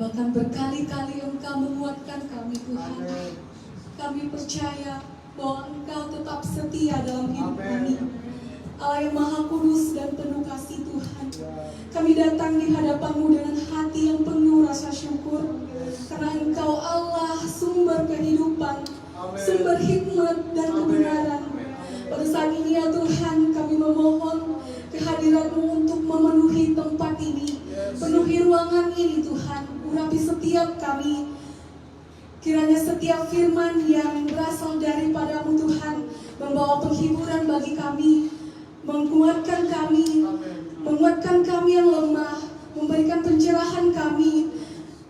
Bahkan berkali-kali Engkau menguatkan kami Tuhan. Kami percaya bahwa Engkau tetap setia dalam hidup kami. Allah yang Maha Kudus dan penuh kasih Tuhan, kami datang di hadapan-Mu dengan hati yang penuh rasa syukur, karena Engkau Allah sumber kehidupan, sumber hikmat dan kebenaran. Pada saat ini ya Tuhan, kami memohon kehadiran-Mu untuk memenuhi tempat ini, penuhi ruangan ini Tuhan, urapi setiap kami. Kiranya setiap firman yang berasal daripada-Mu Tuhan membawa penghiburan bagi kami, menguatkan kami yang lemah, memberikan pencerahan kami,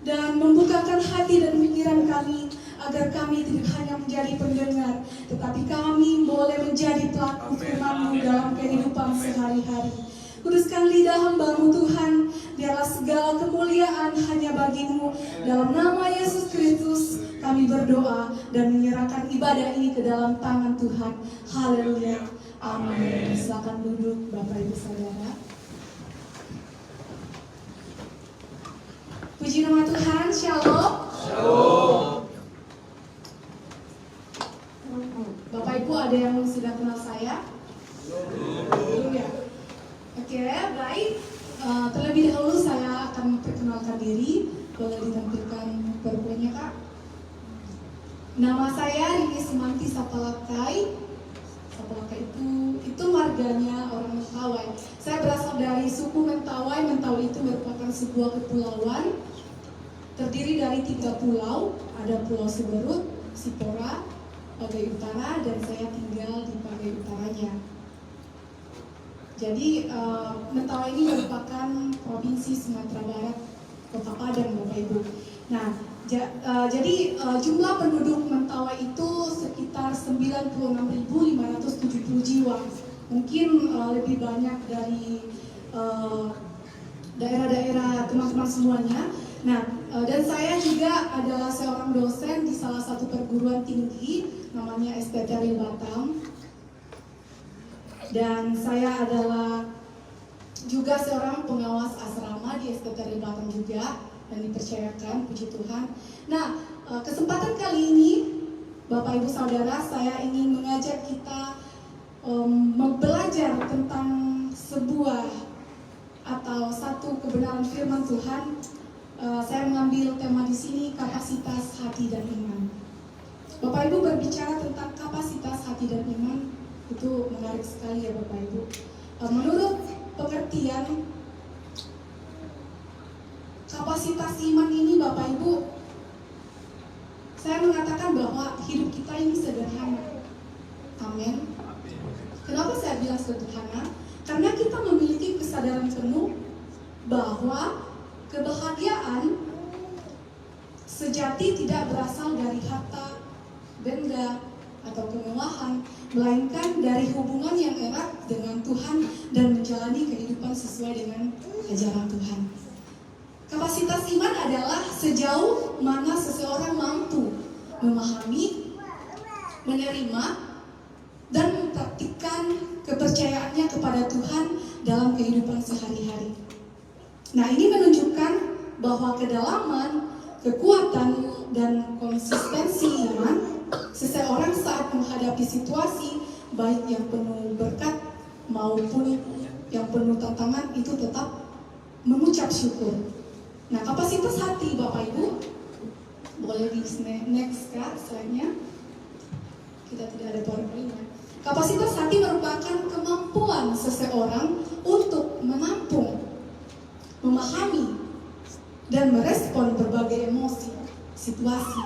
dan membukakan hati dan pikiran kami, agar kami tidak hanya menjadi pendengar, tetapi kami boleh menjadi pelaku firman-Mu dalam kehidupan sehari-hari. Kuduskan lidah hamba-Mu Tuhan, biarlah segala kemuliaan hanya bagi-Mu. Dalam nama Yesus Kristus kami berdoa dan menyerahkan ibadah ini ke dalam tangan Tuhan. Haleluya. Amin. Silakan duduk Bapak Ibu Saudara. Puji nama Tuhan. Shalom. Shalom. Bapak Ibu ada yang sudah kenal saya? Belum ya? Oke, baik. Terlebih dahulu saya akan memperkenalkan diri. Boleh ditampilkan PowerPoint-nya Kak? Nama saya Rini Sumanti Sapalakai. Sapalakai itu marganya orang Mentawai. Saya berasal dari suku Mentawai. Mentawai itu merupakan sebuah kepulauan terdiri dari 3 pulau. Ada Pulau Siberut, Sipora, Pagai Utara, dan saya tinggal di Pagai Utaranya. Jadi Mentawai ini merupakan provinsi Sumatera Barat, Kota Padang, Bapak Ibu. Nah, jadi jumlah penduduk Mentawai itu sekitar 96.570 jiwa. Mungkin lebih banyak dari daerah-daerah teman-teman semuanya. Nah, dan saya juga adalah seorang dosen di salah satu perguruan tinggi namanya STTRI Batam. Dan saya adalah juga seorang pengawas asrama di STTRI Batam juga, dan dipercayakan, puji Tuhan. Nah, kesempatan kali ini Bapak Ibu Saudara, saya ingin mengajak kita belajar tentang sebuah atau satu kebenaran firman Tuhan. Saya mengambil tema di sini, kapasitas hati dan iman. Bapak Ibu berbicara tentang kapasitas hati dan iman, itu menarik sekali ya Bapak Ibu. Menurut pengertian kapasitas iman ini Bapak Ibu, saya mengatakan bahwa hidup kita ini sederhana. Amin. Kenapa saya bilang sederhana? Karena kita memiliki kesadaran penuh bahwa kebahagiaan sejati tidak berasal dari harta, benda, atau kemewahan, melainkan dari hubungan yang erat dengan Tuhan dan menjalani kehidupan sesuai dengan ajaran Tuhan. Kapasitas iman adalah sejauh mana seseorang mampu memahami, menerima, dan mempraktikkan kepercayaannya kepada Tuhan dalam kehidupan sehari-hari. Nah, ini menunjukkan bahwa kedalaman, kekuatan, dan konsistensi iman seseorang saat menghadapi situasi baik yang penuh berkat maupun yang penuh tantangan itu tetap mengucap syukur. Nah, kapasitas hati Bapak Ibu, boleh di next Kak slide-nya. Kita tidak ada PowerPoint-nya. Kapasitas hati merupakan kemampuan seseorang untuk menampung, memahami, dan merespon berbagai emosi, situasi,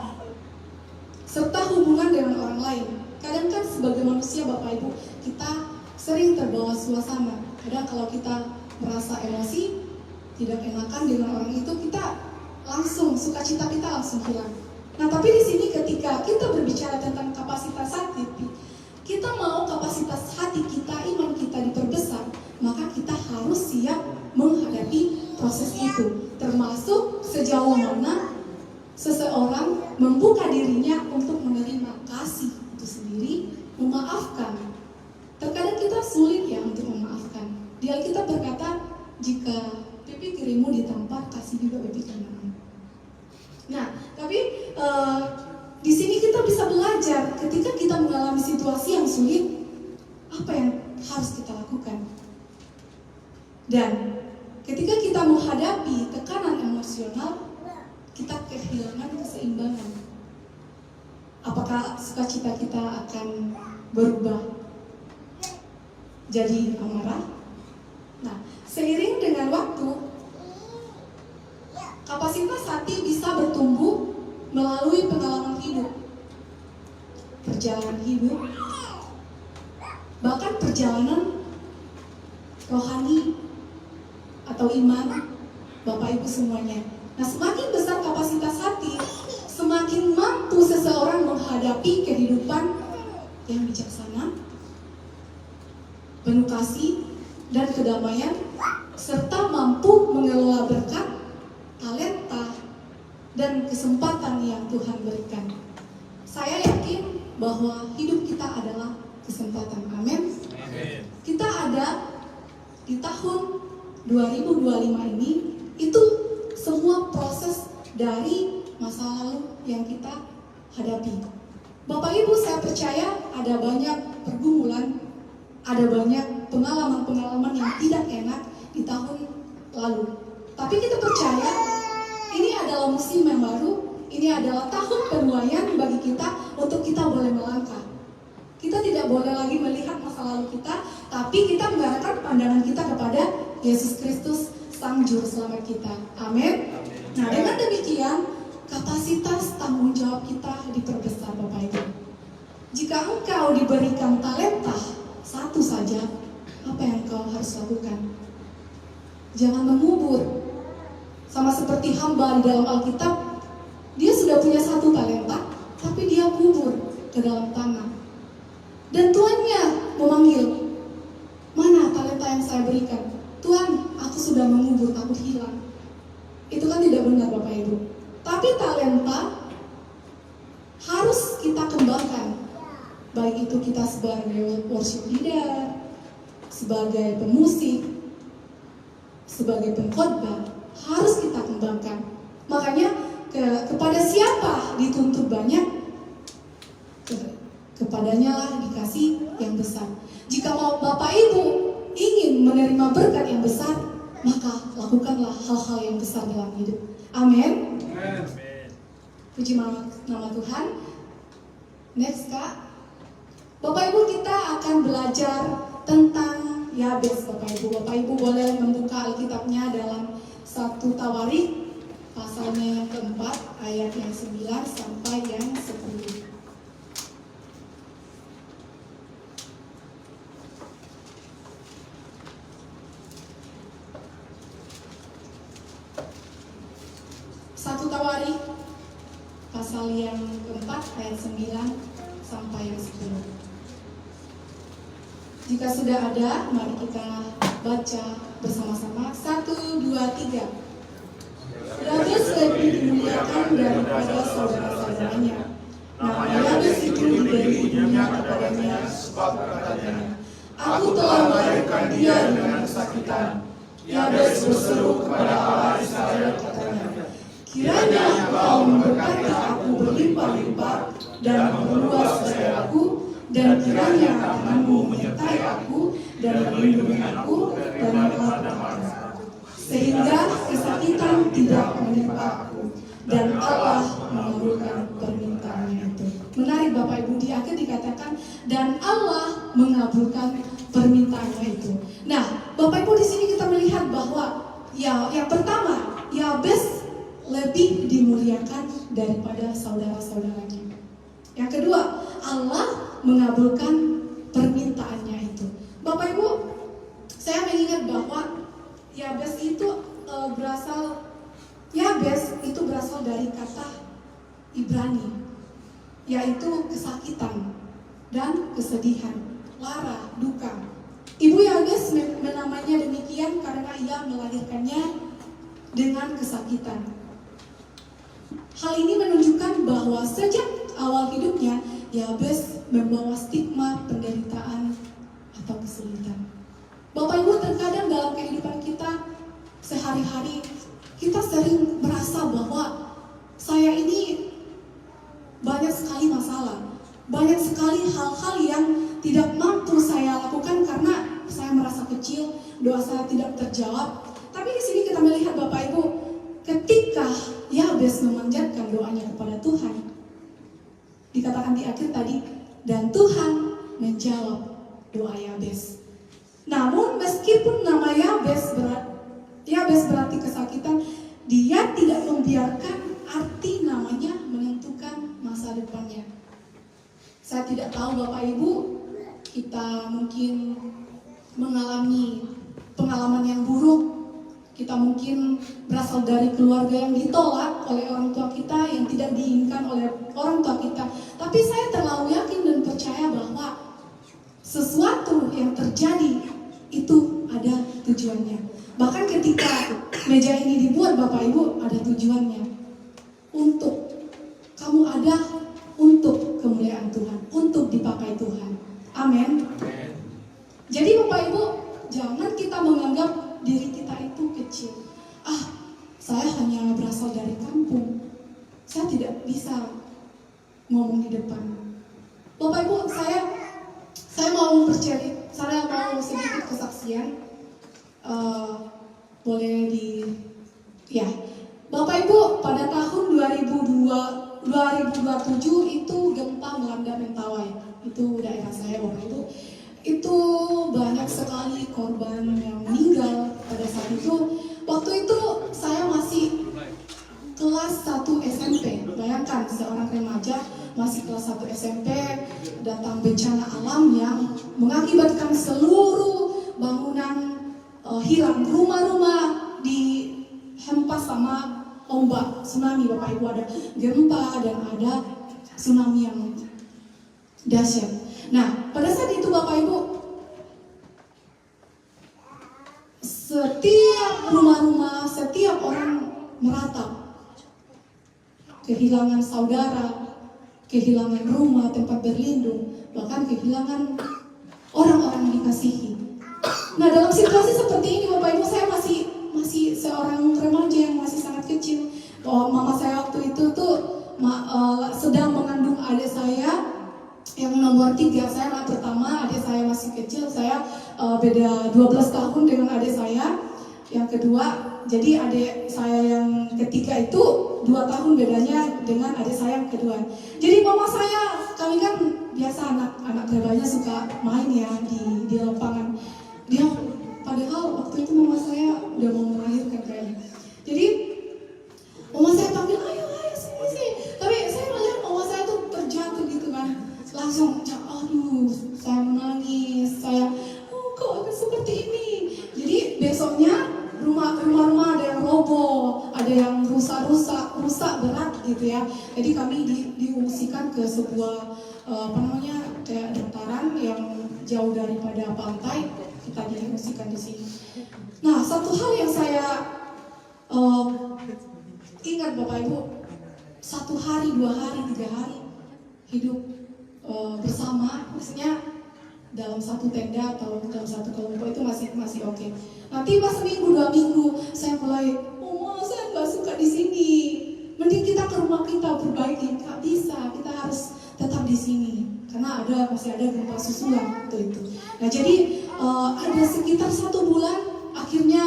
serta hubungan dengan orang lain. Kadang kan sebagai manusia Bapak Ibu, kita sering terbawa suasana. Kadang kalau kita merasa emosi, tidak enakan dengan orang itu, kita langsung, sukacita kita langsung hilang. Nah, tapi di sini ketika kita berbicara tentang kapasitas hati, kita mau kapasitas hati kita, iman kita diperbesar, maka kita harus siap menghadapi proses itu, termasuk sejauh mana seseorang membuka dirinya untuk menerima kasih itu sendiri, memaafkan. Terkadang kita sulit ya untuk memaafkan. Di Alkitab berkata, jika pipi kirimu ditampar, kasih juga pipi kananmu. Nah, tapi di sini kita bisa belajar ketika kita mengalami situasi yang sulit, apa yang harus kita lakukan. Dan ketika kita menghadapi tekanan emosional, kita kehilangan keseimbangan. Apakah sukacita kita akan berubah jadi amarah? Nah, seiring dengan waktu, kapasitas hati bisa bertumbuh melalui pengalaman hidup, perjalanan hidup, bahkan perjalanan rohani atau iman Bapak Ibu semuanya. Nah, semakin besar kapasitas hati, semakin mampu seseorang menghadapi kehidupan yang bijaksana, penuh kasih dan kedamaian, serta mampu mengelola berkat, talenta, dan kesempatan yang Tuhan berikan. Saya yakin bahwa hidup kita adalah kesempatan. Amin. Kita ada di tahun 2025 ini, itu semua proses dari masa lalu yang kita hadapi. Bapak Ibu, saya percaya ada banyak pergumulan, ada banyak pengalaman-pengalaman yang tidak enak di tahun lalu. Tapi kita percaya ini adalah musim yang baru, ini adalah tahun penuaian bagi kita untuk kita boleh melangkah. Kita tidak boleh lagi melihat masa lalu kita, tapi kita mengarahkan pandangan kita kepada Yesus Kristus, Sang Juru Selamat kita. Amin. Nah, dengan demikian, kapasitas tanggung jawab kita diperbesar, Bapak Ibu. Jika engkau diberikan talenta satu saja, apa yang engkau harus lakukan? Jangan mengubur. Sama seperti hamba di dalam Alkitab, dia sudah punya satu talenta, tapi dia kubur ke dalam tanah. Dan tuannya memanggil, mana talenta yang saya berikan? Tuhan, aku sudah mengubur, takut hilang. Itu kan tidak benar, Bapak Ibu. Tapi talenta harus kita kembangkan. Baik itu kita sebagai worship leader, sebagai pemusik, sebagai pengkhotbah, harus kita kembangkan. Makanya kepada siapa dituntut banyak, kepadanya lah dikasih yang besar. Jika mau Bapak Ibu ingin menerima berkat yang besar, maka lakukanlah hal-hal yang besar dalam hidup. Amin. Puji nama Tuhan. Next, Kak. Bapak Ibu, kita akan belajar tentang Yabes, Bapak Ibu. Bapak Ibu boleh membuka Alkitabnya dalam 1 Tawarik pasalnya yang keempat, ayat yang 9 sampai yang 10. Satu Tawarik pasal yang keempat ayat 9 sampai yang 10. Jika sudah ada, mari kita baca bersama-sama. 1, 2, 3. Yabes lebih dimuliakan daripada saudara-saudaranya. Nama Yabes itu diberi ibunya kepadanya sebab katanya, aku telah melahirkan dia dengan kesakitan. Yabes berseru kepada Allah Israel katanya, kiranya engkau memberkati aku berlimpah-limpah dan memperluas daerahku, dan kiranya tanganmu menyertai aku dan melindungi aku dari malapetaka, sehingga kesakitan tidak menimpa aku, dan Allah mengabulkan permintaannya itu. Menarik Bapak Ibu, di akhir dikatakan dan Allah mengabulkan permintaannya itu. Nah, Bapak Ibu, di sini kita melihat bahwa yang pertama, Yabes lebih dimuliakan daripada saudara-saudaranya. Yang kedua, Allah mengabulkan permintaannya itu. Bapak Ibu, saya mengingat bahwa Yabes itu berasal dari kata Ibrani, yaitu kesakitan dan kesedihan, lara, duka. Ibu Yabes menamainya demikian karena ia melahirkannya dengan kesakitan. Hal ini menunjukkan bahwa sejak awal hidupnya, Yabes membawa stigma penderitaan atau kesulitan. Bapak Ibu, terkadang dalam kehidupan kita sehari-hari, kita sering merasa bahwa saya ketika Yabes memanjatkan doanya kepada Tuhan, dikatakan di akhir tadi, dan Tuhan menjawab doa Yabes. Namun meskipun nama Yabes berarti kesakitan, dia tidak membiarkan arti namanya menentukan masa depannya. Saya tidak tahu Bapak Ibu, kita mungkin mengalami pengalaman yang buruk. Kita mungkin berasal dari keluarga yang ditolak oleh orang tua kita, yang tidak diinginkan oleh orang tua kita. Tapi saya terlalu yakin dan percaya bahwa sesuatu yang terjadi itu ada tujuannya. Bahkan ketika meja ini dibuat Bapak Ibu, ada tujuannya. Untuk kamu ada untuk kemuliaan Tuhan, untuk dipakai Tuhan. Amin. Jadi Bapak Ibu, jangan kita menganggap diri kita itu kecil. Saya hanya berasal dari kampung, saya tidak bisa ngomong di depan. Bapak Ibu, saya mau bercerita, saya mau sedikit kesaksian. Boleh ya. Bapak Ibu, pada tahun 2027 itu gempa melanda Mentawai. Itu daerah saya Bapak Ibu. Itu banyak sekali korban yang meninggal pada saat itu. Waktu itu saya masih kelas 1 SMP. Bayangkan seorang remaja masih kelas 1 SMP, datang bencana alam yang mengakibatkan seluruh bangunan hilang, rumah-rumah dihempas sama ombak, tsunami Bapak Ibu, ada gempa dan ada tsunami yang dahsyat. Nah, pada saat itu Bapak Ibu, setiap rumah-rumah, setiap orang meratap, kehilangan saudara, kehilangan rumah, tempat berlindung, bahkan kehilangan orang-orang yang dikasihi. Nah, dalam situasi seperti ini Bapak Ibu, saya masih seorang remaja yang masih sangat kecil. Mama saya waktu itu sedang mengandung adik saya yang nomor 3. Saya anak pertama, adik saya masih kecil. Saya beda 12 tahun dengan adik saya yang kedua. Jadi adik saya yang ketiga itu 2 tahun bedanya dengan adik saya yang kedua. Jadi mama saya, kami kan biasa anak rebanya suka main ya di lapangan. Padahal waktu itu mama saya udah mau melahirkan kayaknya. Jadi mama saya panggil, ayo sini. Tapi saya melihat mama saya tuh terjatuh gitu kan. Langsung, aduh, saya menangis. Kok ada seperti ini? Jadi besoknya rumah-rumah ada yang roboh, ada yang rusak berat gitu ya. Jadi kami diungsikan ke sebuah kayak dataran yang jauh daripada pantai. Kita diungsikan di sini. Nah, satu hal yang saya ingat Bapak Ibu, 1 hari, 2 hari, 3 hari hidup bersama, maksudnya dalam satu tenda atau dalam satu kelompok itu masih oke. Nanti pas seminggu 2 minggu saya mulai, Mama saya nggak suka di sini, mending kita ke rumah kita perbaiki. Nggak bisa, kita harus tetap di sini karena masih ada gempa susulan waktu itu. Nah jadi ada sekitar 1 bulan, akhirnya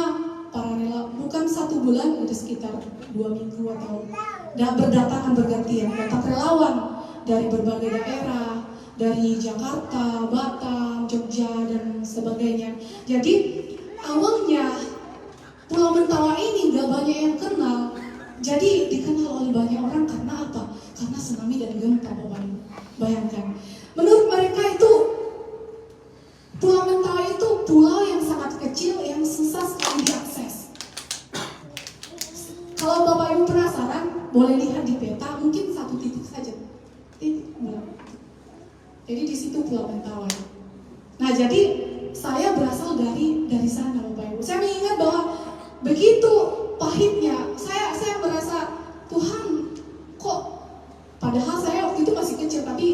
para bukan 1 bulan, ada sekitar 2 minggu atau berdatangan bergantian, datang relawan dari berbagai daerah, dari Jakarta, Batam, Jogja dan sebagainya. Jadi awalnya Pulau Mentawai ini gak banyak yang kenal. Jadi dikenal oleh banyak orang karena apa? Karena tsunami dan gempa Bapak Ibu. Bayangkan. Menurut mereka itu Pulau Mentawai itu pulau yang sangat kecil yang susah sekali diakses. Kalau Bapak Ibu penasaran, boleh lihat di peta, mungkin 1 titik saja. Jadi di situ Pulau Mentawai. Nah, jadi saya berasal dari sana Bapak Ibu. Saya mengingat bahwa begitu pahitnya, saya merasa Tuhan kok, padahal saya waktu itu masih kecil, tapi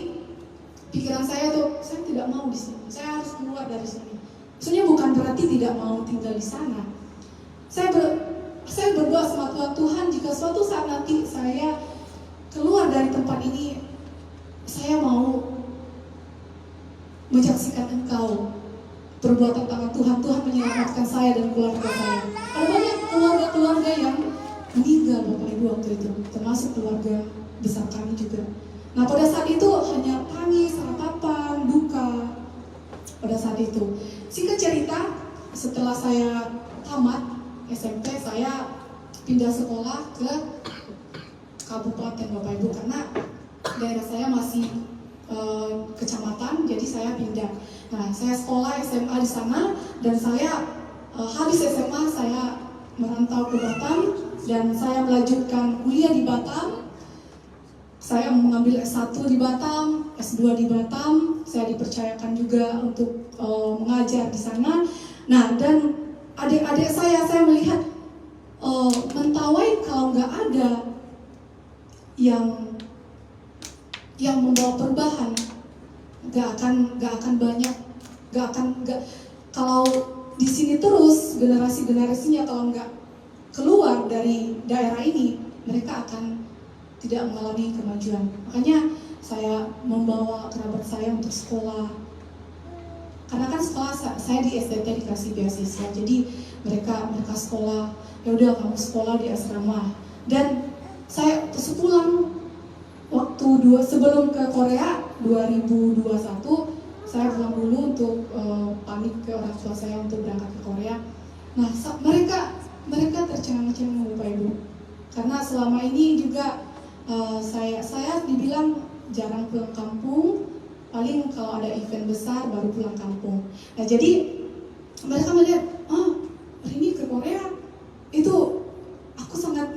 pikiran saya tuh, saya tidak mau di sini. Saya harus keluar dari sini. Maksudnya bukan berarti tidak mau tinggal di sana. Saya berdoa sama Tuhan, jika suatu saat nanti saya keluar dari tempat ini, saya mau menyaksikan Engkau perbuatan tangan Tuhan menyelamatkan saya dan keluarga saya. Ada banyak keluarga-keluarga yang meninggal Bapak Ibu waktu itu, termasuk keluarga besar kami juga. Nah pada saat itu hanya tangis, ratapan, duka pada saat itu. Singkat cerita, setelah saya tamat SMP, saya pindah sekolah ke kabupaten Bapak Ibu, karena daerah saya masih kecamatan, jadi saya pindah. Nah, saya sekolah SMA di sana, dan saya habis SMA saya merantau ke Batam, dan saya melanjutkan kuliah di Batam. Saya mengambil S1 di Batam, S2 di Batam. Saya dipercayakan juga untuk mengajar di sana. Nah, dan adik-adik saya melihat Mentawai kalau nggak ada yang membawa perubahan, nggak akan banyak, kalau di sini terus generasinya kalau nggak keluar dari daerah ini, mereka akan tidak mengalami kemajuan. Makanya saya membawa kerabat saya untuk sekolah, karena kan sekolah saya di SDT dikasih beasiswa, jadi mereka sekolah. Ya udah, kamu sekolah di asrama. Dan saya sepulang waktu sebelum ke Korea 2021, saya pulang dulu untuk pamit ke orang tua saya untuk berangkat ke Korea. Nah, mereka tercengang-cengang Bapak Ibu, karena selama ini juga saya dibilang jarang pulang kampung, paling kalau ada event besar baru pulang kampung. Nah, jadi mereka melihat, ini ke Korea itu aku sangat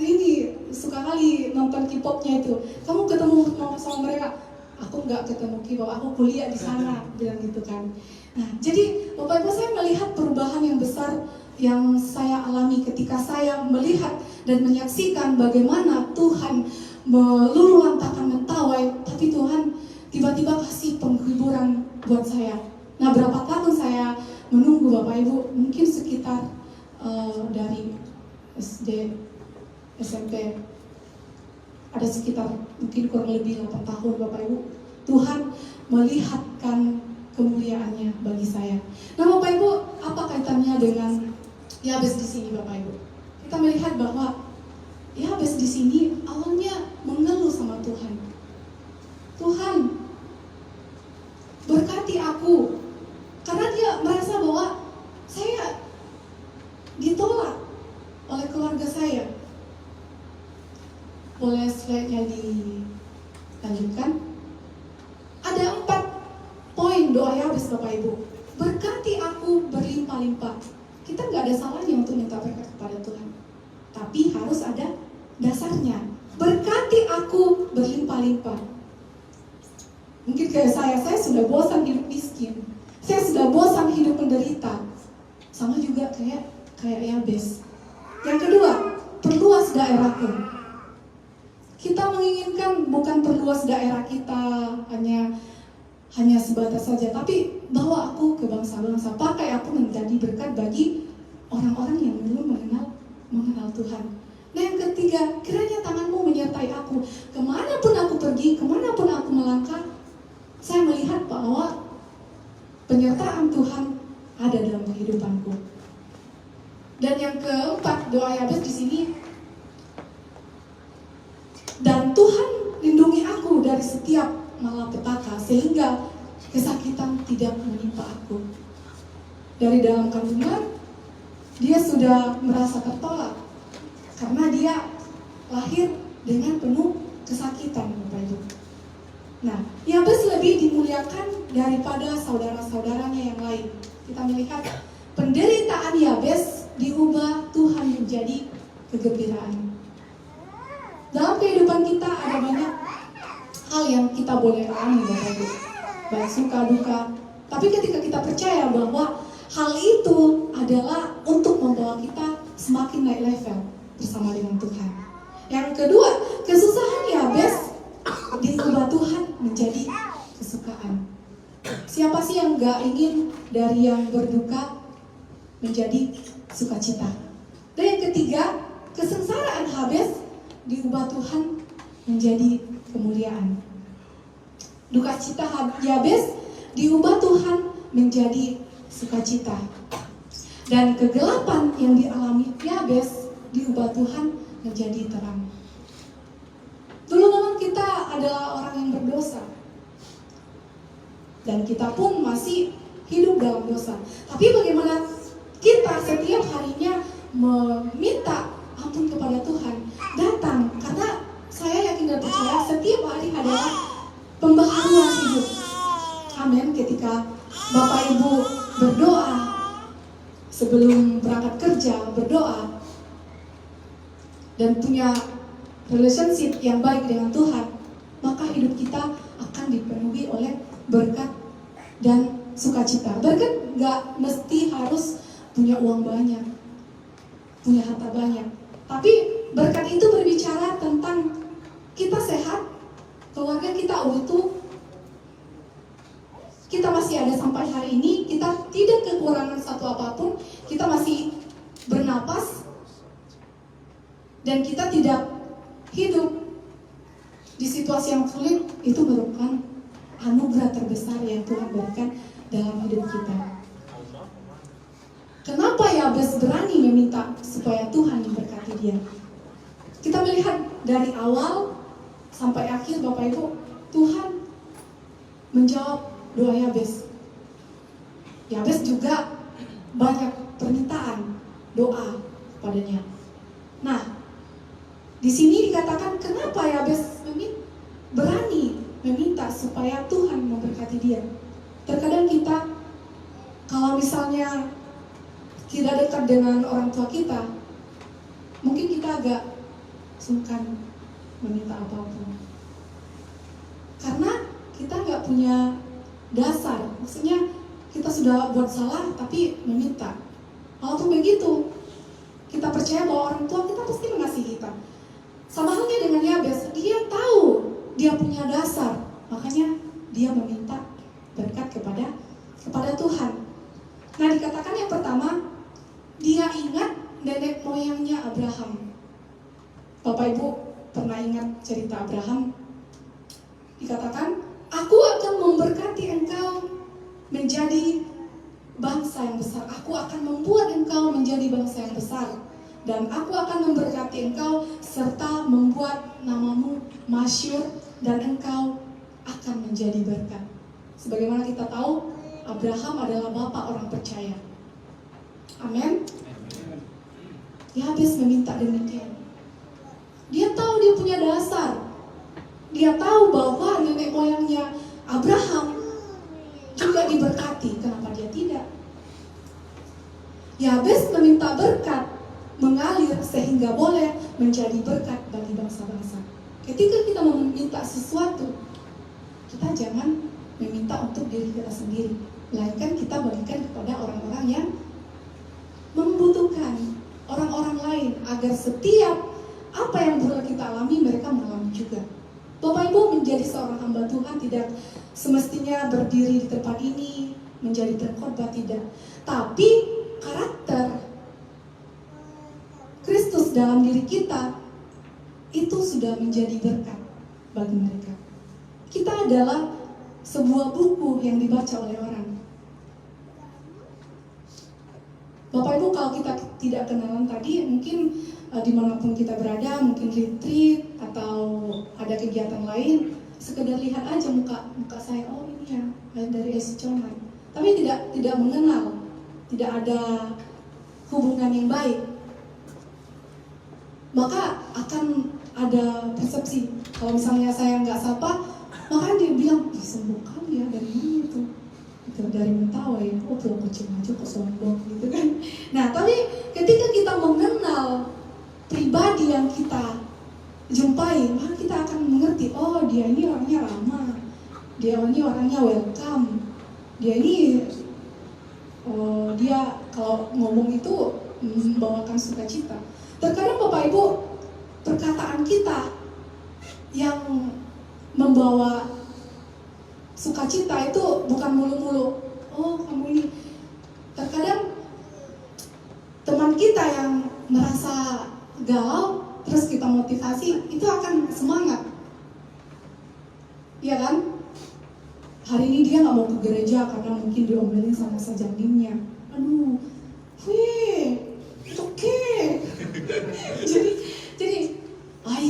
suka kali nonton K-popnya itu. Kamu ketemu sama mereka? Aku nggak ketemu K-pop, aku kuliah di sana, bilang gitu kan. Nah, jadi Bapak Ibu, saya melihat perubahan yang besar yang saya alami ketika saya melihat dan menyaksikan bagaimana Tuhan meluluhlantahkan Mentawai, tapi Tuhan tiba-tiba kasih penghiburan buat saya. Nah, berapa tahun saya menunggu Bapak Ibu, mungkin sekitar dari SD, SMP, ada sekitar mungkin kurang lebih 8 tahun Bapak Ibu, Tuhan melihatkan kemuliaannya bagi saya. Nah Bapak Ibu, apa kaitannya dengan Yabes di sini Bapak Ibu? Kita melihat bahwa Yabes di sini awalnya mengeluh sama Tuhan. Tuhan, berkati aku, karena dia merasa bahwa saya ditolak oleh keluarga saya. Boleh slide-nya dilanjutkan? Ada 4 poin doa Yabes Bapak Ibu. Berkati aku berlimpah-limpah. Kita nggak ada salahnya untuk minta berkat kepada Tuhan, tapi harus ada dasarnya. Berkati aku berlimpah-limpah. Mungkin kayak saya sudah bosan hidup miskin. Saya sudah bosan hidup menderita. Sama juga kayak Yabes. Yang kedua, perluas daerahku. Kita menginginkan bukan perluas daerah kita hanya sebatas saja, tapi bawa aku ke bangsa-bangsa, pakai aku menjadi berkat bagi orang-orang yang belum mengenal Tuhan. Nah yang ketiga, kiranya tanganmu menyertai aku. Kemanapun aku pergi, kemanapun aku melangkah, saya melihat bahwa penyertaan Tuhan ada dalam kehidupanku. Dan yang keempat, doa Yabes di sini, dan Tuhan lindungi aku dari setiap malapetaka sehingga kesakitan tidak menimpa aku. Dari dalam kandungan dia sudah merasa tertolak karena dia lahir dengan penuh kesakitan Bapak Ibu. Nah, Yabes lebih dimuliakan daripada saudara-saudaranya yang lain. Kita melihat penderitaan Yabes diubah Tuhan menjadi kegembiraan. Dalam kehidupan kita ada banyak hal yang kita boleh alami Bapak Ibu, baik suka duka. Tapi ketika kita percaya bahwa hal itu adalah untuk membawa kita semakin naik level bersama dengan Tuhan. Yang kedua, kesusahan Yabes diubah Tuhan menjadi kesukaan. Siapa sih yang gak ingin dari yang berduka menjadi sukacita? Dan yang ketiga, kesengsaraan Yabes diubah Tuhan menjadi kemuliaan. Duka cita Yabes diubah Tuhan menjadi sukacita. Dan kegelapan yang dialami Yabes diubah Tuhan menjadi terang. Dulu memang kita adalah orang yang berdosa, dan kita pun masih hidup dalam dosa. Tapi bagaimana kita setiap harinya meminta ampun kepada Tuhan, datang, karena saya yakin dan percaya setiap hari adalah pembaharuan hidup. Amin. Ketika Bapak Ibu berdoa sebelum berangkat kerja, berdoa dan punya relationship yang baik dengan Tuhan, maka hidup kita akan dipenuhi oleh berkat dan sukacita. Berkat gak mesti harus punya uang banyak, punya harta banyak, tapi berkat itu berbicara tentang kita sehat, keluarga kita utuh, kita masih ada sampai hari ini, kita tidak kekurangan satu apapun, kita masih bernapas, dan kita tidak hidup di situasi yang sulit. Itu merupakan anugerah terbesar yang Tuhan berikan dalam hidup kita. Kenapa Yabes berani meminta supaya Tuhan memberkati dia? Kita melihat dari awal sampai akhir, Bapak Ibu, Tuhan menjawab doa Yabes. Yabes juga banyak permintaan doa padanya. Nah, di sini dikatakan kenapa Yabes berani meminta supaya Tuhan memberkati dia. Terkadang kita, kalau misalnya tidak dekat dengan orang tua kita, mungkin kita agak sungkan meminta apapun, karena kita nggak punya dasar. Maksudnya kita sudah buat salah tapi meminta. Walaupun begitu, kita percaya bahwa orang tua kita pasti mengasihi kita. Sama halnya dengan Yabes, dia tahu dia punya dasar, makanya dia meminta berkat kepada Tuhan. Nah, dikatakan yang pertama, dia ingat nenek moyangnya Abraham. Bapak Ibu pernah ingat cerita Abraham? Dikatakan, aku akan memberkati engkau menjadi bangsa yang besar. Aku akan membuat engkau menjadi bangsa yang besar. Dan aku akan memberkati engkau serta membuat namamu masyhur, dan engkau akan menjadi berkat. Sebagaimana kita tahu, Abraham adalah bapak orang percaya. Amin. Yabes meminta demikian. Dia tahu dia punya dasar. Dia tahu bahwa nenek moyangnya Abraham juga diberkati. Kenapa dia tidak? Yabes meminta berkat mengalir sehingga boleh menjadi berkat bagi bangsa-bangsa. Ketika kita meminta sesuatu, kita jangan meminta untuk diri kita sendiri, melainkan kita berikan kepada orang-orang yang membutuhkan, orang-orang lain, agar setiap apa yang perlu kita alami, mereka mengalami juga. Bapak Ibu, menjadi seorang hamba Tuhan tidak semestinya berdiri di tempat ini menjadi pengkhotbah, tidak. Tapi karakter Kristus dalam diri kita itu sudah menjadi berkat bagi mereka. Kita adalah sebuah buku yang dibaca oleh orang. Bapak Ibu, kalau kita tidak kenalan tadi, mungkin dimanapun kita berada, mungkin retreat atau ada kegiatan lain, sekedar lihat aja muka saya, oh ini ya dari Esi Congan, tapi tidak mengenal, tidak ada hubungan yang baik, maka akan ada persepsi. Kalau misalnya saya nggak sapa, maka dia bilang, sombong kali ya, dari mana itu? Dari Mentawai, pulang kecil aja kok sombong gitu kan. Nah, tapi ketika kita mengenal pribadi yang kita jumpai, maka kita akan mengerti, oh dia ini orangnya ramah, dia ini orangnya welcome, dia ini dia kalau ngomong itu membawakan sukacita. Terkadang Bapak Ibu, perkataan kita yang membawa sukacita itu bukan mulu-mulu, oh kamu ini. Terkadang teman kita yang merasa galau, terus kita motivasi, itu akan semangat. Iya kan? Hari ini dia gak mau ke gereja karena mungkin diomelin sama sejandingnya. Aduh, it's okay. jadi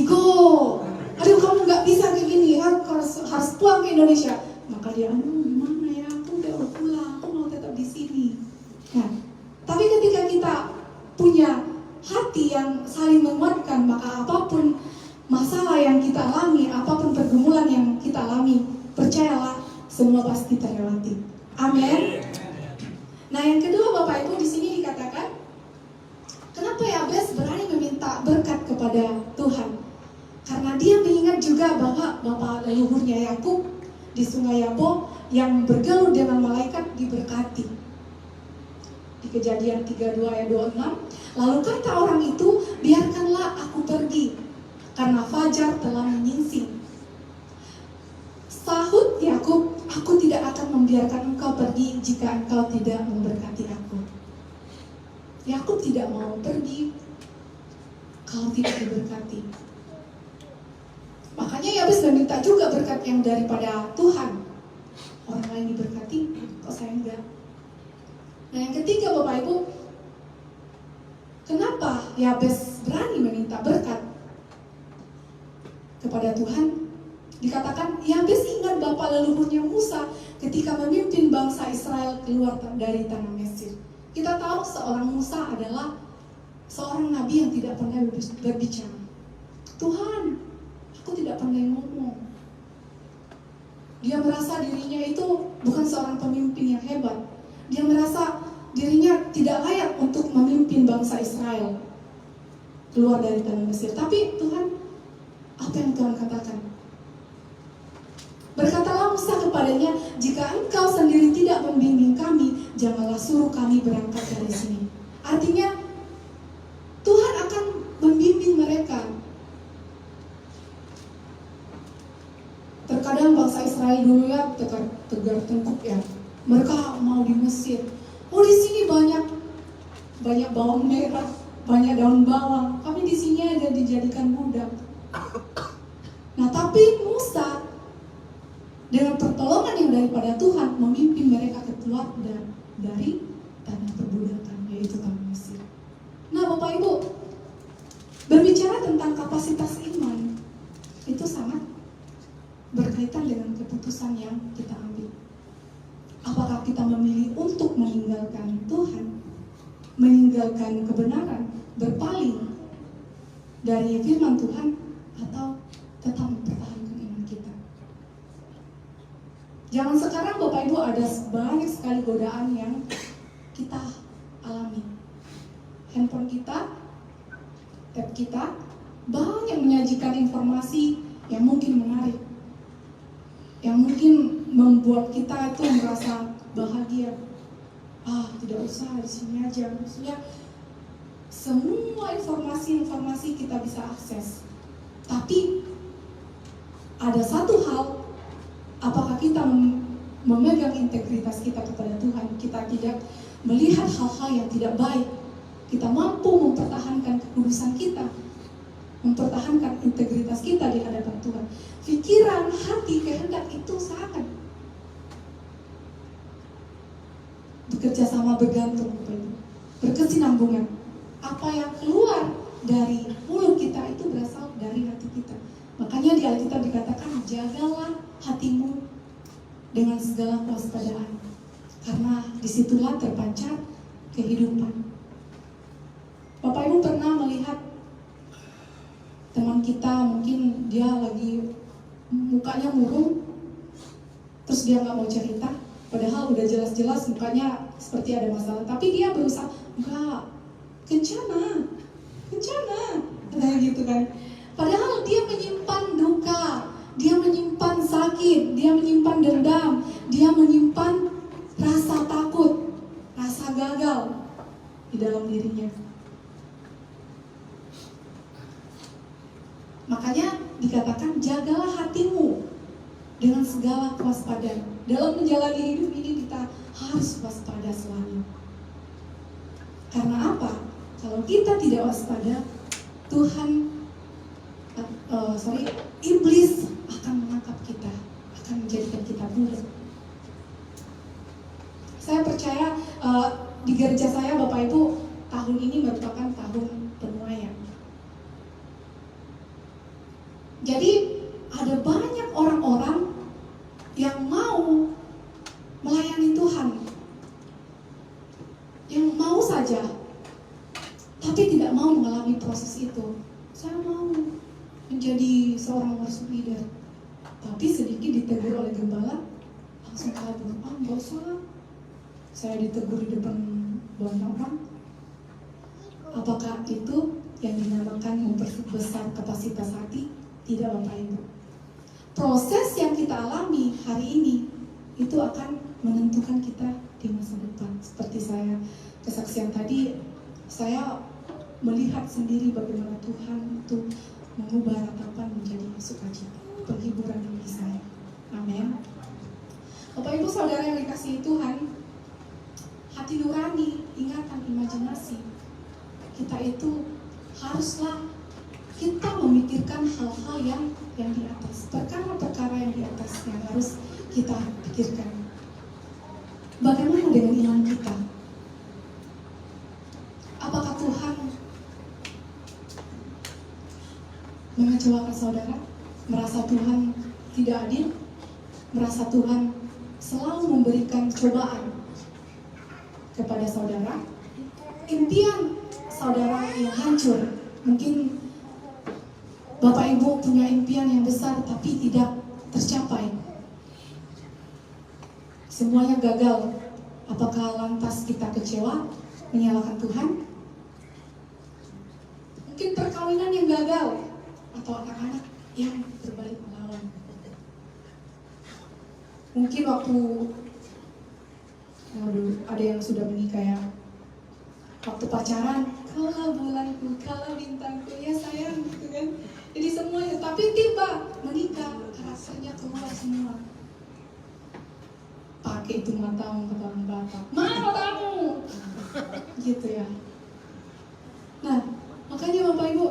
Igo, aduh kamu nggak bisa kayak gini, harus pulang ke Indonesia. Maka dia, gimana ya, aku udah pulang, aku mau tetap di sini. Nah, tapi ketika kita punya hati yang saling menguatkan, maka apapun masalah yang kita alami, apapun pergumulan yang kita alami, percayalah semua pasti terlewati. Amin. Nah, yang kedua Bapak Ibu, di sini dikatakan, kenapa Yabes berani meminta berkat kepada Tuhan? Karena dia mengingat juga bahwa bapak leluhurnya Yakub di Sungai Yabok yang bergelut dengan malaikat diberkati. Di Kejadian 32 ayat 26, lalu kata orang itu, biarkanlah aku pergi, karena fajar telah menyingsing. Sahut Yakub, aku tidak akan membiarkan engkau pergi jika engkau tidak memberkati aku. Yakub tidak mau pergi kalau tidak diberkati. Makanya Yabes meminta juga berkat yang daripada Tuhan. Orang lain diberkati, kok saya enggak? Nah, yang ketiga Bapak Ibu, kenapa Yabes berani meminta berkat kepada Tuhan? Dikatakan Yabes ingat bapak leluhurnya Musa ketika memimpin bangsa Israel keluar dari tanah Mesir. Kita tahu seorang Musa adalah seorang nabi yang tidak pernah berbicara. Tuhan, aku tidak pandai ngomong. Dia merasa dirinya itu bukan seorang pemimpin yang hebat. Dia merasa dirinya tidak layak untuk memimpin bangsa Israel keluar dari tanah Mesir. Tapi Tuhan, apa yang Tuhan katakan? Berkatalah Musa kepadanya, jika engkau sendiri tidak membimbing kami, janganlah suruh kami berangkat dari sini. Artinya, Tuhan akan membimbing mereka. Terkadang bangsa Israel dulu ya tegar tengkuk ya. Mereka mau di Mesir. Oh, di sini banyak bawang merah, banyak daun bawang. Kami di sini ada dijadikan budak. Nah, tapi Musa dengan pertolongan yang daripada Tuhan memimpin mereka keluar dari tanah perbudakan, yaitu tanah Mesir. Nah, Bapak Ibu, berbicara tentang kapasitas iman itu sangat berkaitan dengan keputusan yang kita ambil. Apakah kita memilih untuk meninggalkan Tuhan, meninggalkan kebenaran, berpaling dari firman Tuhan, atau tetap mempertahankan iman kita? Jangan sekarang Bapak Ibu ada banyak sekali godaan yang kita alami. Handphone kita, tab kita, banyak menyajikan informasi yang mungkin menarik, yang mungkin membuat kita itu merasa bahagia. Tidak usah, di sini aja. Maksudnya semua informasi kita bisa akses. Tapi ada satu hal, apakah kita memegang integritas kita kepada Tuhan? Kita tidak melihat hal-hal yang tidak baik. Kita mampu mempertahankan kekudusan kita, mempertahankan integritas kita di hadapan Tuhan. Pikiran, hati, kehendak itu sangat bekerja sama, bergantung, berkesinambungan. Apa yang keluar dari mulut kita itu berasal dari hati kita. Makanya di Alkitab dikatakan, jagalah hatimu dengan segala kewaspadaan, karena disitulah terpancar kehidupan. Bapak Ibu pernah melihat teman kita, mungkin dia lagi mukanya murung, terus dia nggak mau cerita, padahal udah jelas-jelas mukanya seperti ada masalah, tapi dia berusaha, enggak, kencana, kayak gitu kan. Padahal dia menyimpan duka, dia menyimpan sakit, dia menyimpan dendam, dia menyimpan rasa takut, rasa gagal di dalam dirinya. Makanya dikatakan, jagalah hatimu dengan segala kewaspadaan. Dalam menjalani hidup ini kita harus waspada selalu. Karena apa? Kalau kita tidak waspada, iblis akan menangkap kita, akan menjadikan kita budak. Saya percaya di gereja saya, Bapak Ibu, tahun ini merupakan tahun penuaian. Jadi ada banyak orang-orang yang mau melayani Tuhan, yang mau saja, tapi tidak mau mengalami proses itu. Saya mau menjadi seorang worship leader, tapi sedikit ditegur oleh gembala, langsung kabur. Nggak usah. Saya ditegur di depan banyak orang. Apakah itu yang dinamakan memperbesar kapasitas hati? Tidak, Bapak Ibu. Proses yang kita alami hari ini itu akan menentukan kita di masa depan. Seperti saya kesaksian tadi, saya melihat sendiri bagaimana Tuhan itu mengubah ratapan menjadi sukacita, penghiburan bagi saya. Amin. Bapak Ibu Saudara yang dikasihi Tuhan, hati nurani, ingatan, imajinasi kita itu haruslah kita memikirkan hal-hal yang di atas, perkara-perkara yang di atas yang harus kita pikirkan. Bagaimana dengan iman kita? Apakah Tuhan mengecewakan saudara? Merasa Tuhan tidak adil? Merasa Tuhan selalu memberikan cobaan kepada saudara? Impian saudara yang hancur, mungkin Bapak Ibu punya impian yang besar tapi tidak tercapai, semuanya gagal. Apakah lantas kita kecewa, menyalahkan Tuhan? Mungkin perkawinan yang gagal, atau anak-anak yang berbalik melawan. Mungkin waktu ada yang sudah menikah ya, waktu pacaran, kalau bulanku, kalau bintangku, ya sayang gitu kan. Jadi semuanya, tapi tiba menikah, karakternya keluar semua. Pakai itu matamu ke bang bapak, mana matamu? Gitu ya. Nah, makanya Bapak Ibu,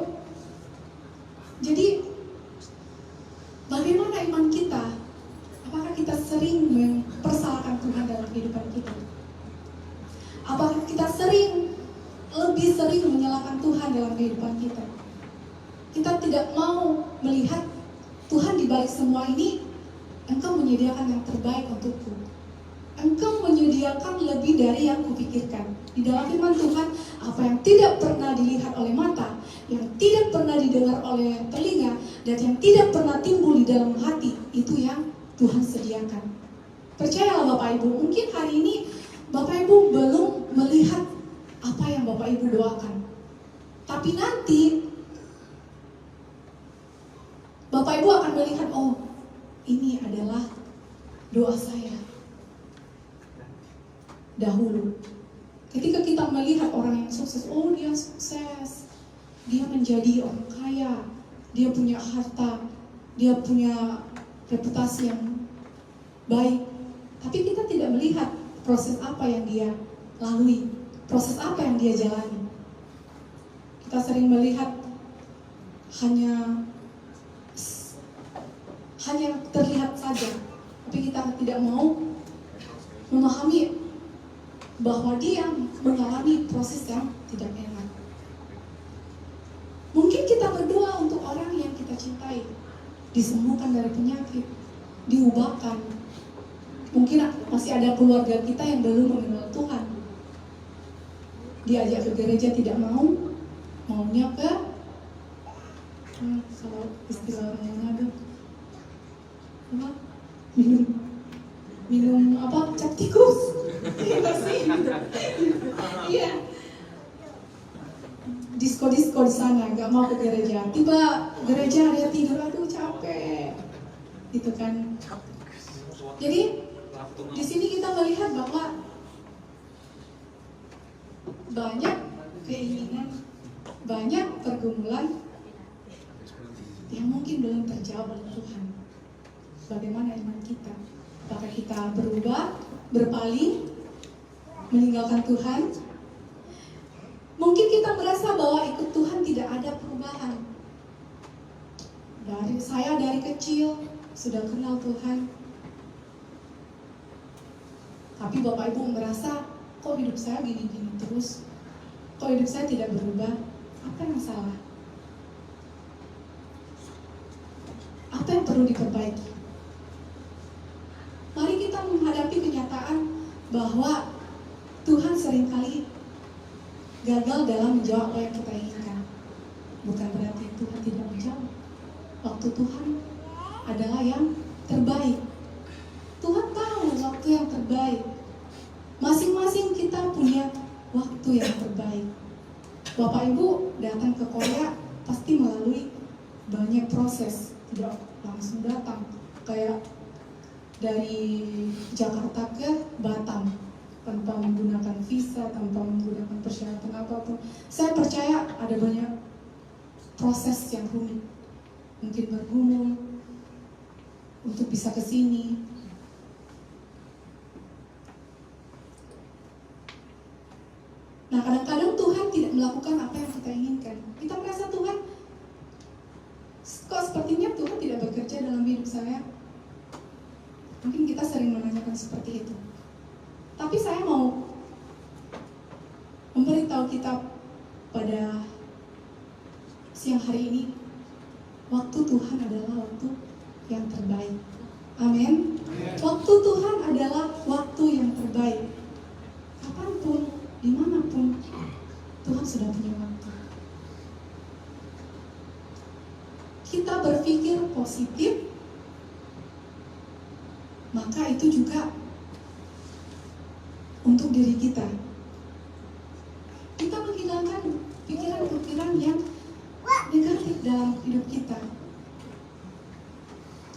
jadi bagaimana iman kita? Apakah kita sering mempersalahkan Tuhan dalam kehidupan kita? Apakah kita lebih sering menyalahkan Tuhan dalam kehidupan kita? Kita tidak mau melihat Tuhan di balik semua ini, Engkau menyediakan yang terbaik untukku. Engkau menyediakan lebih dari yang kupikirkan. Di dalam firman Tuhan, apa yang tidak pernah dilihat oleh mata, yang tidak pernah didengar oleh telinga, dan yang tidak pernah timbul di dalam hati, itu yang Tuhan sediakan. Percayalah Bapak Ibu, mungkin hari ini Bapak Ibu belum melihat apa yang Bapak Ibu doakan. Tapi nanti Bapak Ibu akan melihat, oh ini adalah doa saya dahulu. Ketika kita melihat orang yang sukses, oh dia sukses, dia menjadi orang kaya, dia punya harta, dia punya reputasi yang baik. Tapi kita tidak melihat proses apa yang dia lalui, proses apa yang dia jalani. Kita sering melihat hanya terlihat saja, tapi kita tidak mau memahami bahwa dia mengalami proses yang tidak enak. Mungkin kita berdoa untuk orang yang kita cintai, disembuhkan dari penyakit, diubahkan. Mungkin masih ada keluarga kita yang belum mengenal Tuhan, diajak ke gereja tidak mau, maunya ke kalau istilah orang Manado, minum apa, cap tikus. Iya, disko di sana, nggak mau ke gereja. Tiba gereja dia tidur, aduh capek, gitu kan. Jadi di sini kita melihat bahwa banyak keinginan, banyak pergumulan yang mungkin belum terjawab oleh Tuhan. Bagaimana iman kita? Apakah kita berubah, berpaling, meninggalkan Tuhan? Mungkin kita merasa bahwa ikut Tuhan tidak ada perubahan. Saya dari kecil sudah kenal Tuhan, tapi Bapak Ibu merasa, kok hidup saya gini-gini terus? Kok hidup saya tidak berubah? Apa yang salah? perlu diperbaiki. Mari kita menghadapi kenyataan bahwa Tuhan seringkali gagal dalam menjawab apa yang kita inginkan. Bukan berarti Tuhan tidak menjawab. Waktu Tuhan adalah yang terbaik. Tuhan tahu waktu yang terbaik. Masing-masing kita punya waktu yang terbaik. Bapak Ibu datang ke Korea pasti melalui banyak proses, tidak langsung datang. Kayak dari Jakarta ke Batam tanpa menggunakan visa, tanpa menggunakan persyaratan apapun. Saya percaya ada banyak proses yang rumit, mungkin bergumul untuk bisa ke sini. Nah, kadang-kadang Tuhan tidak melakukan apa yang kita inginkan. Kita merasa Tuhan, kok sepertinya Tuhan tidak bekerja dalam hidup saya. Mungkin kita sering menanyakan seperti itu. Tapi saya mau memberitahu kita pada siang hari ini, waktu Tuhan adalah waktu yang terbaik. Amin. Waktu Tuhan adalah waktu yang terbaik. Kapanpun, dimanapun, Tuhan sudah punya waktu. Kita berpikir positif, maka itu juga untuk diri kita. Kita menghilangkan pikiran-pikiran yang negatif dalam hidup kita.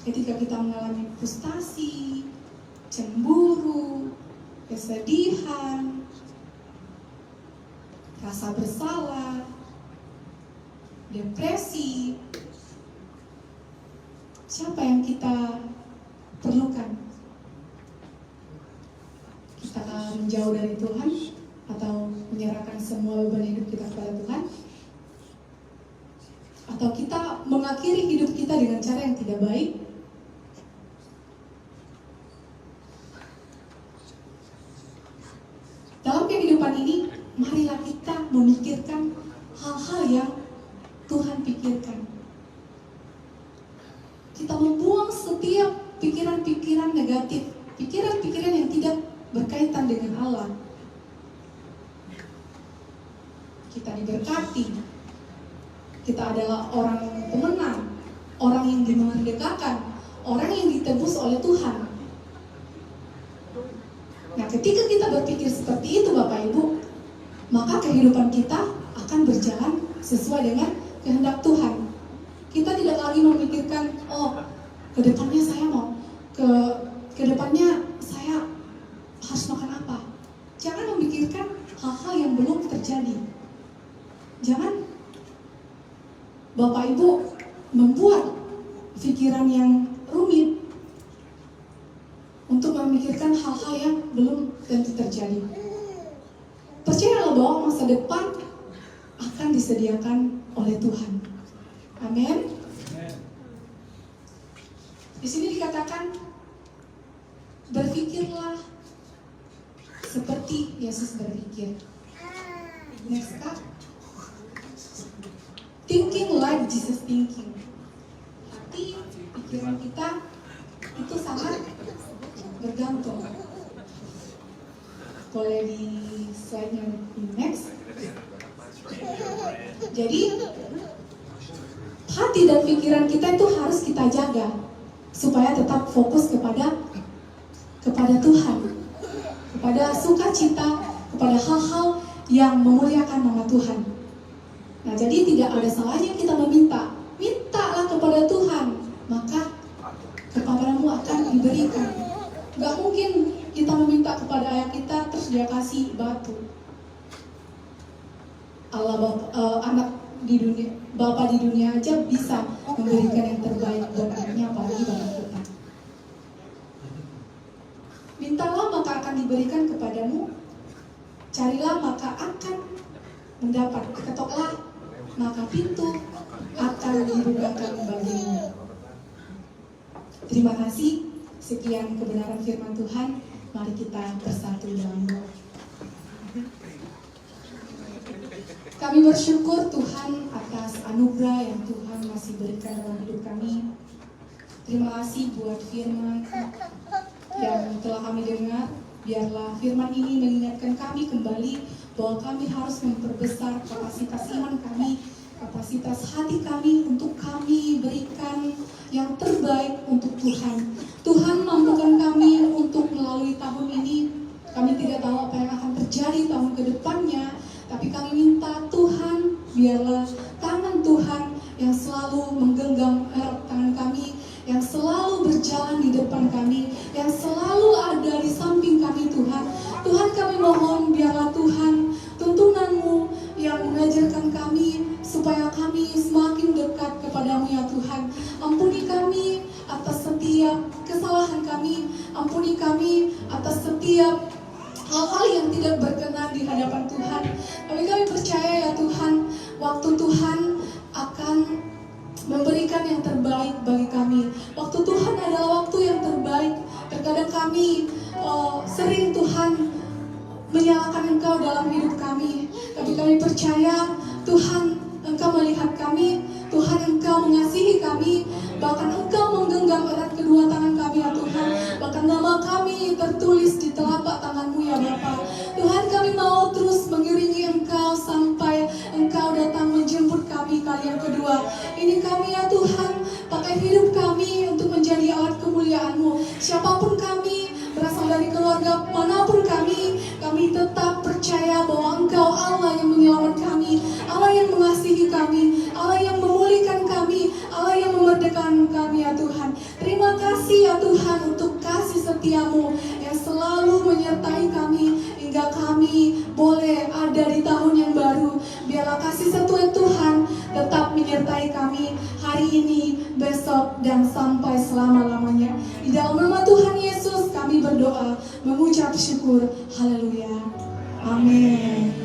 Ketika kita mengalami frustasi, cemburu, kesedihan, rasa bersalah, depresi, siapa yang kita perlukan? Kita menjauh dari Tuhan atau menyerahkan semua beban hidup kita kepada Tuhan? Atau kita mengakhiri hidup kita dengan cara yang tidak baik? Dalam kehidupan ini, marilah kita memikirkan hal-hal yang Tuhan pikirkan. Kita membuang setiap pikiran-pikiran negatif, pikiran-pikiran yang tidak berkaitan dengan Allah. Kita diberkati. Kita adalah orang pemenang, orang yang dimerdekakan, orang yang ditebus oleh Tuhan. Nah, ketika kita berpikir seperti itu, Bapak Ibu, maka kehidupan kita akan berjalan sesuai dengan kehendak Tuhan. Kita tidak lagi memikirkan, oh, kedepannya saya mau kedepannya saya harus makan apa. Jangan memikirkan hal-hal yang belum terjadi. Jangan Bapak Ibu membuat pikiran yang rumit untuk memikirkan hal-hal yang belum tentu terjadi. Percayalah bahwa masa depan akan disediakan oleh Tuhan. Amin. Di sini dikatakan, berpikirlah seperti Yesus berpikir. Next Kak. Thinking like Jesus thinking. Hati, pikiran kita itu sangat bergantung. Boleh di slide-nya next. Jadi hati dan pikiran kita itu harus kita jaga supaya tetap fokus kepada Tuhan, kepada sukacita, kepada hal-hal yang memuliakan nama Tuhan. Nah, jadi tidak ada salahnya kita mintalah kepada Tuhan, maka kepadamu akan diberikan. Gak mungkin kita meminta kepada ayah kita terus dia kasih batu. Anak di dunia, Bapa di dunia aja bisa memberikan yang terbaik buat anaknya, apalagi Bapa kita. Mintalah maka akan diberikan kepadamu, carilah maka akan mendapat, ketoklah maka pintu akan dibukakan bagimu. Terima kasih. Sekian kebenaran firman Tuhan. Mari kita bersatu dalam doa. Kami bersyukur Tuhan atas anugerah yang Tuhan masih berikan dalam hidup kami. Terima kasih buat firman yang telah kami dengar. Biarlah firman ini mengingatkan kami kembali bahwa kami harus memperbesar kapasitas iman kami, kapasitas hati kami untuk kami berikan yang terbaik untuk Tuhan. Tuhan mampukan kami untuk melalui tahun ini. Kami tidak tahu apa yang akan terjadi tahun ke depannya, tapi kami minta Tuhan, biarlah tangan Tuhan yang selalu menggenggam erat tangan kami, yang selalu berjalan di depan kami, yang selalu ada di samping kami Tuhan. Tuhan, kami mohon biarlah Tuhan tuntunan-Mu yang mengajarkan kami supaya kami semakin dekat kepadamu ya Tuhan. Ampuni kami atas setiap kesalahan kami, ampuni kami atas setiap hal-hal yang tidak berkenan di hadapan Tuhan. Tapi kami percaya ya Tuhan, waktu Tuhan akan memberikan yang terbaik bagi kami. Waktu Tuhan adalah waktu yang terbaik. Terkadang kami sering Tuhan menyalahkan Engkau dalam hidup kami, tapi kami percaya Tuhan, Engkau melihat kami, Tuhan Engkau mengasihi kami, bahkan Engkau menggenggam erat kedua tangan kami ya Tuhan, bahkan nama kami tertulis di telapak tangan-Mu ya Bapa. Tuhan, kami mau terus mengiringi Engkau sampai Engkau datang menjemput kami kali yang kedua. Ini kami ya Tuhan, pakai hidup kami untuk menjadi alat kemuliaan-Mu. Siapapun kami, berasal dari keluarga manapun kami tetap percaya bahwa Engkau Allah yang menyelamatkan kami, Allah yang mengasihi kami, Allah yang memulihkan kami, Allah yang memerdekakan kami ya Tuhan. Terima kasih ya Tuhan untuk kasih setia-Mu yang selalu menyertai kami hingga kami boleh ada di tahun yang baru. Biarlah kasih setia Tuhan tetap menyertai kami hari ini, besok, dan sampai selama-lamanya. Di dalam nama Tuhan Yesus kami berdoa, mengucap syukur. Haleluya. Amin.